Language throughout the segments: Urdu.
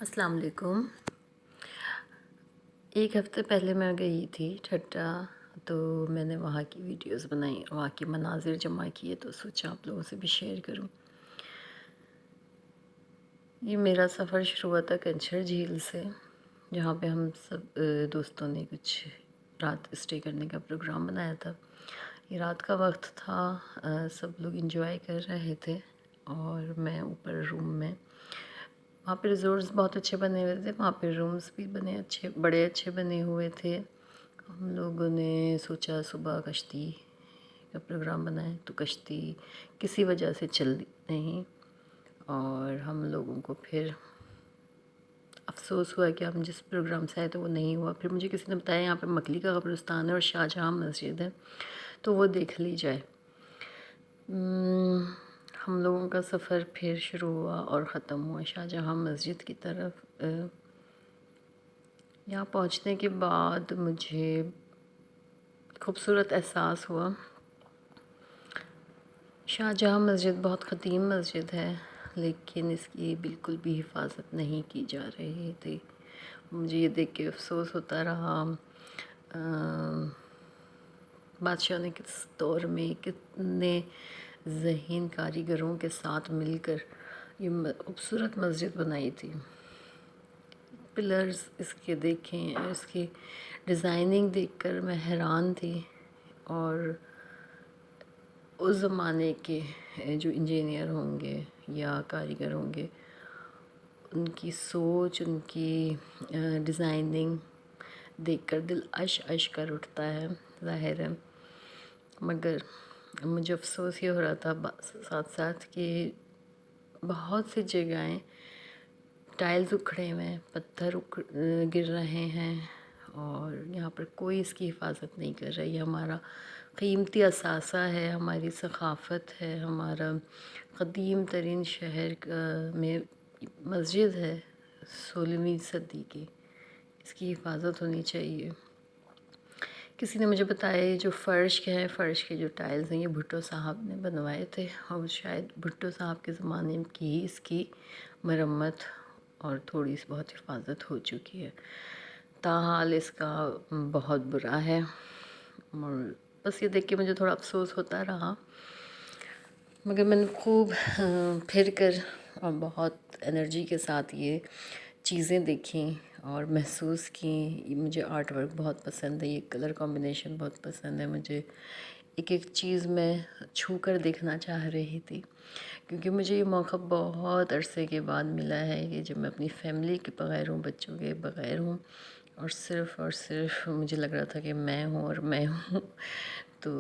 السلام علیکم۔ ایک ہفتے پہلے میں گئی تھی ٹھٹہ، تو میں نے وہاں کی ویڈیوز بنائی، وہاں کے مناظر جمع کیے، تو سوچا آپ لوگوں سے بھی شیئر کروں۔ یہ میرا سفر شروع ہوا تھا کنچھر جھیل سے، جہاں پہ ہم سب دوستوں نے کچھ رات اسٹے کرنے کا پروگرام بنایا تھا۔ یہ رات کا وقت تھا، سب لوگ انجوائے کر رہے تھے اور میں اوپر روم میں۔ وہاں پہ ریزورٹس بہت اچھے بنے ہوئے تھے، وہاں پہ رومز بھی بڑے اچھے بنے ہوئے تھے۔ ہم لوگوں نے سوچا صبح کشتی کا پروگرام بنائے، تو کشتی کسی وجہ سے چل نہیں، اور ہم لوگوں کو پھر افسوس ہوا کہ ہم جس پروگرام سے آئے تو وہ نہیں ہوا۔ پھر مجھے کسی نے بتایا یہاں پہ مکلی کا قبرستان ہے اور شاہجہاں مسجد ہے، تو وہ دیکھ لی جائے۔ ہم لوگوں کا سفر پھر شروع ہوا اور ختم ہوا شاہجہاں مسجد کی طرف۔ یہاں پہنچنے کے بعد مجھے خوبصورت احساس ہوا۔ شاہجہاں مسجد بہت قدیم مسجد ہے، لیکن اس کی بالکل بھی حفاظت نہیں کی جا رہی تھی۔ مجھے یہ دیکھ کے افسوس ہوتا رہا۔ بادشاہ نے کس دور میں کتنے ذہین کاریگروں کے ساتھ مل کر یہ خوبصورت مسجد بنائی تھی۔ پلرز اس کے دیکھیں، اس کی ڈیزائننگ دیکھ کر میں حیران تھی، اور اس زمانے کے جو انجینئر ہوں گے یا کاریگر ہوں گے، ان کی سوچ، ان کی ڈیزائننگ دیکھ کر دل اشک کر اٹھتا ہے، ظاہر ہے۔ مگر مجھے افسوس یہ ہو رہا تھا ساتھ ساتھ کہ بہت سی جگہیں ٹائلز اکھڑے ہوئے ہیں، پتھر گر رہے ہیں، اور یہاں پر کوئی اس کی حفاظت نہیں کر رہا۔ یہ ہمارا قیمتی اثاثہ ہے، ہماری ثقافت ہے، ہمارا قدیم ترین شہر میں مسجد ہے 16ویں صدی کی، اس کی حفاظت ہونی چاہیے۔ کسی نے مجھے بتایا یہ جو فرش کے جو ٹائلز ہیں یہ بھٹو صاحب نے بنوائے تھے، اور شاید بھٹو صاحب کے زمانے کی ہی اس کی مرمت اور تھوڑی سی بہت حفاظت ہو چکی ہے۔ تاحال اس کا بہت برا ہے، اور بس یہ دیکھ کے مجھے تھوڑا افسوس ہوتا رہا۔ مگر میں نے خوب پھر کر اور بہت انرجی کے ساتھ یہ چیزیں دیکھیں اور محسوس کیں۔ مجھے آرٹ ورک بہت پسند ہے، یہ کلر کمبینیشن بہت پسند ہے مجھے۔ ایک ایک چیز میں چھو کر دیکھنا چاہ رہی تھی، کیونکہ مجھے یہ موقع بہت عرصے کے بعد ملا ہے کہ جب میں اپنی فیملی کے بغیر ہوں، بچوں کے بغیر ہوں، اور صرف مجھے لگ رہا تھا کہ میں ہوں اور میں ہوں۔ تو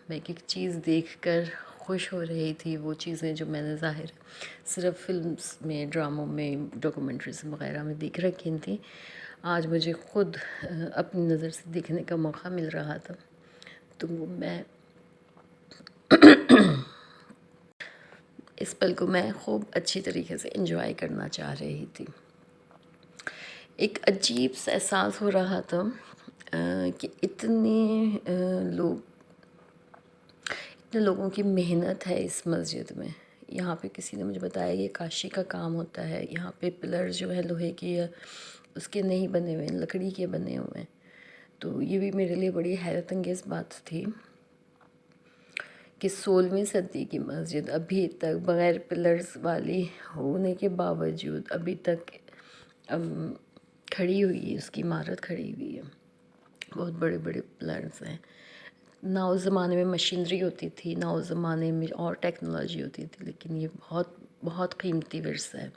میں ایک ایک چیز دیکھ کر خوش ہو رہی تھی۔ وہ چیزیں جو میں نے ظاہر صرف فلمز میں، ڈراموں میں، ڈاکومنٹریز وغیرہ میں دیکھ رکھی تھیں، آج مجھے خود اپنی نظر سے دیکھنے کا موقع مل رہا تھا، تو میں اس پل کو میں خوب اچھی طریقے سے انجوائے کرنا چاہ رہی تھی۔ ایک عجیب سا احساس ہو رہا تھا کہ اتنے لوگوں کی محنت ہے اس مسجد میں۔ یہاں پہ کسی نے مجھے بتایا یہ کاشی کا کام ہوتا ہے، یہاں پہ پلر جو ہے لوہے کے اس کے نہیں بنے ہوئے، لکڑی کے بنے ہوئے ہیں۔ تو یہ بھی میرے لیے بڑی حیرت انگیز بات تھی کہ 16ویں صدی کی مسجد ابھی تک بغیر پلرز والی ہونے کے باوجود ابھی تک کھڑی ہوئی ہے، اس کی عمارت کھڑی ہوئی ہے۔ بہت بڑے بڑے پلرز ہیں۔ نہ اس زمانے میں مشینری ہوتی تھی، نہ اس زمانے میں اور ٹیکنالوجی ہوتی تھی، لیکن یہ بہت بہت قیمتی ورثہ ہے۔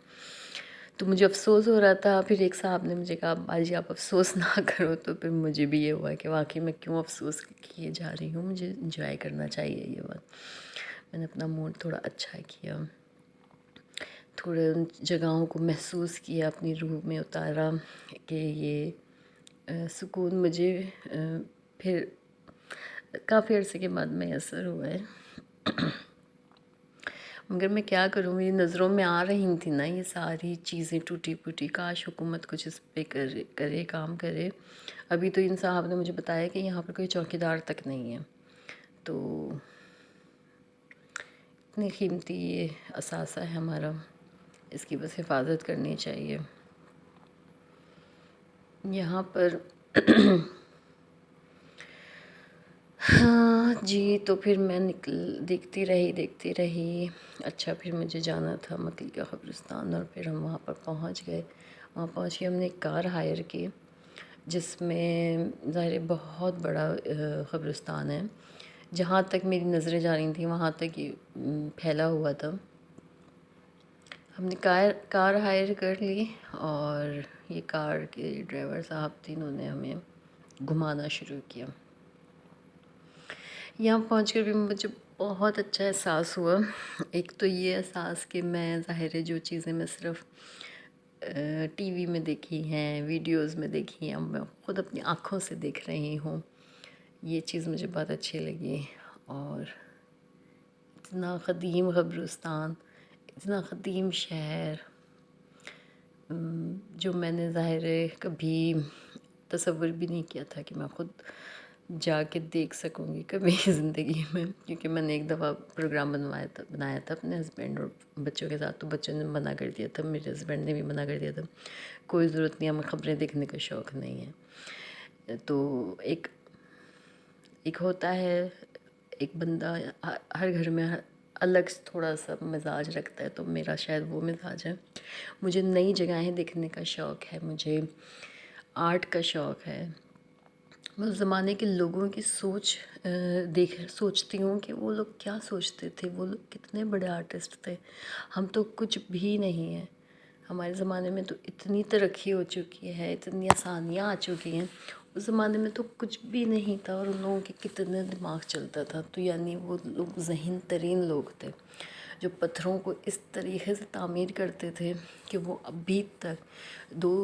تو مجھے افسوس ہو رہا تھا۔ پھر ایک صاحب نے مجھے کہا باجی آپ افسوس نہ کرو، تو پھر مجھے بھی یہ ہوا کہ واقعی میں کیوں افسوس کیے جا رہی ہوں، مجھے انجوائے کرنا چاہیے یہ وقت۔ میں نے اپنا موڈ تھوڑا اچھا کیا، تھوڑے ان جگہوں کو محسوس کیا، اپنی روح میں اتارا کہ یہ سکون مجھے پھر کافی عرصے کے بعد میسر ہوا ہے۔ مگر میں کیا کروں، میری نظروں میں آ رہی تھی نا یہ ساری چیزیں ٹوٹی پھوٹی، کاش حکومت کچھ اس پہ کرے کام کرے۔ ابھی تو ان صاحب نے مجھے بتایا کہ یہاں پر کوئی چوکیدار تک نہیں ہے، تو اتنی قیمتی یہ اثاثہ ہے ہمارا، اس کی بس حفاظت کرنی چاہیے۔ یہاں پر ہاں جی، تو پھر میں دیکھتی رہی. اچھا، پھر مجھے جانا تھا مکی کا قبرستان، اور پھر ہم وہاں پر پہنچ گئے. وہاں پہنچ کے ہم نے ایک کار ہائر کی، جس میں ظاہر بہت بڑا قبرستان ہے. جہاں تک میری نظریں جا رہی تھیں وہاں تک یہ پھیلا ہوا تھا. ہم نے کار ہائر کر لی، اور یہ کار کے ڈرائیور صاحب تھے، انہوں نے ہمیں گھمانا شروع کیا. یہاں پہنچ کر بھی مجھے بہت اچھا احساس ہوا. ایک تو یہ احساس کہ میں ظاہر ہے جو چیزیں میں صرف ٹی وی میں دیکھی ہیں، ویڈیوز میں دیکھی ہیں، میں خود اپنی آنکھوں سے دیکھ رہی ہوں. یہ چیز مجھے بہت اچھی لگی. اور اتنا قدیم قبرستان، اتنا قدیم شہر، جو میں نے ظاہر ہے کبھی تصور بھی نہیں کیا تھا کہ میں خود جا کے دیکھ سکوں گی کبھی زندگی میں. کیونکہ میں نے ایک دفعہ پروگرام بنایا تھا اپنے ہسبینڈ اور بچوں کے ساتھ، تو بچوں نے منع کر دیا تھا، میرے ہسبینڈ نے بھی منع کر دیا تھا، کوئی ضرورت نہیں، ہمیں خبریں دیکھنے کا شوق نہیں ہے. تو ایک ہوتا ہے، ایک بندہ ہر گھر میں الگ تھوڑا سا مزاج رکھتا ہے، تو میرا شاید وہ مزاج ہے. مجھے نئی جگہیں دیکھنے کا شوق ہے، مجھے آرٹ کا شوق ہے. میں اس زمانے کے لوگوں کی سوچتی ہوں کہ وہ لوگ کیا سوچتے تھے، وہ لوگ کتنے بڑے آرٹسٹ تھے. ہم تو کچھ بھی نہیں ہیں. ہمارے زمانے میں تو اتنی ترقی ہو چکی ہے، اتنی آسانیاں آ چکی ہیں. اس زمانے میں تو کچھ بھی نہیں تھا، اور ان لوگوں کے کتنے دماغ چلتا تھا. تو یعنی وہ لوگ ذہین ترین لوگ تھے، جو پتھروں کو اس طریقے سے تعمیر کرتے تھے کہ وہ ابھی تک 2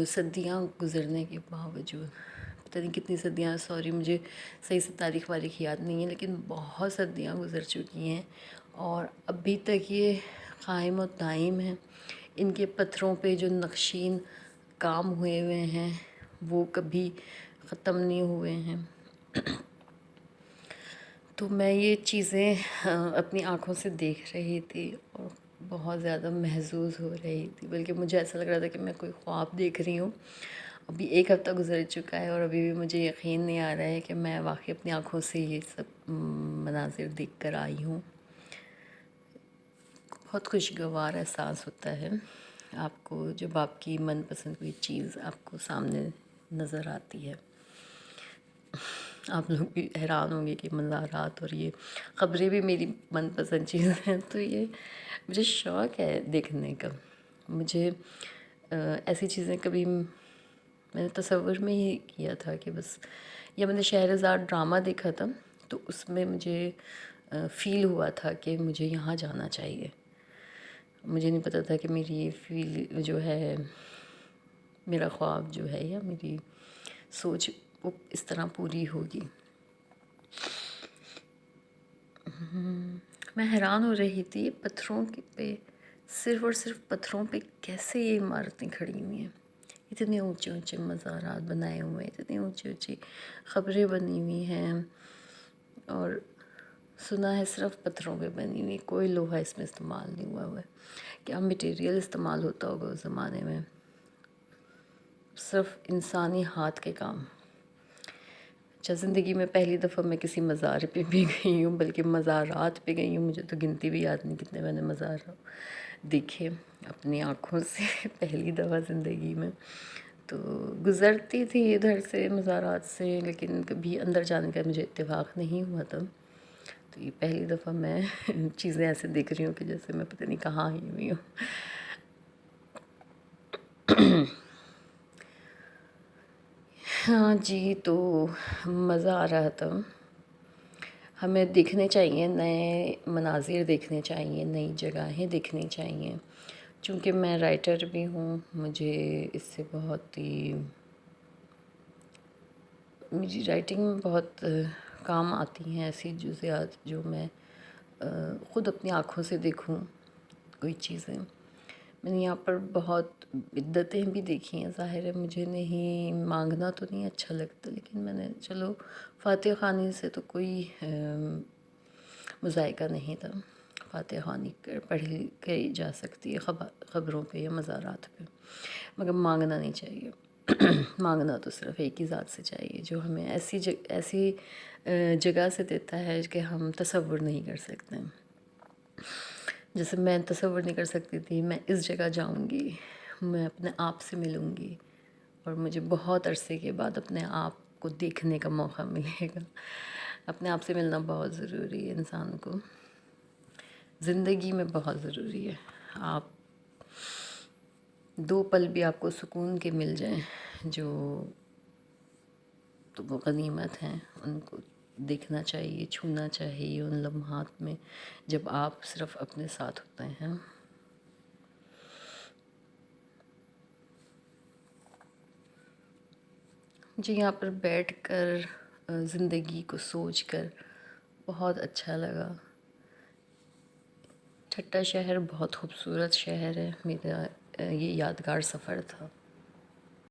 صدیاں گزرنے کے باوجود، پتہ نہیں کتنی صدیاں، سوری مجھے صحیح سے تاریخ واریخ یاد نہیں ہے، لیکن بہت صدیاں گزر چکی ہیں اور ابھی تک یہ قائم و دائم ہیں. ان کے پتھروں پہ جو نقشین کام ہوئے ہوئے ہیں وہ کبھی ختم نہیں ہوئے ہیں. تو میں یہ چیزیں اپنی آنکھوں سے دیکھ رہی تھی اور بہت زیادہ محظوظ ہو رہی تھی، بلکہ مجھے ایسا لگ رہا تھا کہ میں کوئی خواب دیکھ رہی ہوں. ابھی 1 ہفتہ گزر چکا ہے اور ابھی بھی مجھے یقین نہیں آ رہا ہے کہ میں واقعی اپنی آنکھوں سے یہ سب مناظر دیکھ کر آئی ہوں. بہت خوشگوار احساس ہوتا ہے آپ کو جب آپ کی من پسند کوئی چیز آپ کو سامنے نظر آتی ہے. آپ لوگ بھی حیران ہوں گے کہ منظرات، اور یہ خبریں بھی میری من پسند چیز ہیں. تو یہ مجھے شوق ہے دیکھنے کا. مجھے ایسی چیزیں کبھی میں نے تصور میں ہی کیا تھا کہ بس، یا میں نے شہرزاد ڈرامہ دیکھا تھا تو اس میں مجھے فیل ہوا تھا کہ مجھے یہاں جانا چاہیے. مجھے نہیں پتہ تھا کہ میری یہ فیل جو ہے، میرا خواب جو ہے یا میری سوچ وہ اس طرح پوری ہوگی. میں حیران ہو رہی تھی پتھروں پہ، صرف اور صرف پتھروں پہ کیسے یہ عمارتیں کھڑی ہوئی ہیں. اتنے اونچے اونچے مزارات بنائے ہوئے ہیں، اتنی اونچی اونچی قبریں بنی ہوئی ہیں، اور سنا ہے صرف پتھروں پہ بنی ہوئی، کوئی لوہا اس میں استعمال نہیں ہوا ہے. کیا مٹیریل استعمال ہوتا ہوگا اس زمانے میں، صرف انسانی ہاتھ کے کام. اچھا، زندگی میں پہلی دفعہ میں کسی مزار پہ بھی گئی ہوں، بلکہ مزارات پہ گئی ہوں. مجھے تو گنتی بھی یاد نہیں کتنے میں نے مزار دیکھے اپنی آنکھوں سے پہلی دفعہ زندگی میں. تو گزرتی تھی ادھر سے مزارات سے، لیکن کبھی اندر جانے کا مجھے اتفاق نہیں ہوا تھا. تو یہ پہلی دفعہ میں چیزیں ایسے دیکھ رہی ہوں کہ جیسے میں پتہ نہیں کہاں آئی ہوئی ہوں. ہاں جی، تو مزہ آ رہا تھا. ہمیں دیکھنے چاہیے، نئے مناظر دیکھنے چاہیے، نئی جگہیں دیکھنی چاہیے. چونکہ میں رائٹر بھی ہوں، مجھے اس سے بہت ہی، میری رائٹنگ میں بہت کام آتی ہیں ایسی جزیات جو میں خود اپنی آنکھوں سے دیکھوں کوئی چیزیں. میں نے یہاں پر بہت بدعتیں بھی دیکھی ہیں. ظاہر ہے مجھے نہیں مانگنا تو نہیں اچھا لگتا، لیکن میں نے چلو فاتح خوانی سے تو کوئی مذائقہ نہیں تھا. فاتح خوانی پڑھی جا سکتی ہے خبروں پہ یا مزارات پہ، مگر مانگنا نہیں چاہیے. مانگنا تو صرف ایک ہی ذات سے چاہیے جو ہمیں ایسی جگہ سے دیتا ہے کہ ہم تصور نہیں کر سکتے. جیسے میں تصور نہیں کر سکتی تھی میں اس جگہ جاؤں گی، میں اپنے آپ سے ملوں گی، اور مجھے بہت عرصے کے بعد اپنے آپ کو دیکھنے کا موقع ملے گا. اپنے آپ سے ملنا بہت ضروری ہے انسان کو، زندگی میں بہت ضروری ہے. آپ 2 پل بھی آپ کو سکون کے مل جائیں جو تو وہ غنیمت ہیں، ان کو دیکھنا چاہیے، چھونا چاہیے ان لمحات میں جب آپ صرف اپنے ساتھ ہوتے ہیں. مجھے یہاں پر بیٹھ کر زندگی کو سوچ کر بہت اچھا لگا. ٹھٹہ شہر بہت خوبصورت شہر ہے، میرا یہ یادگار سفر تھا.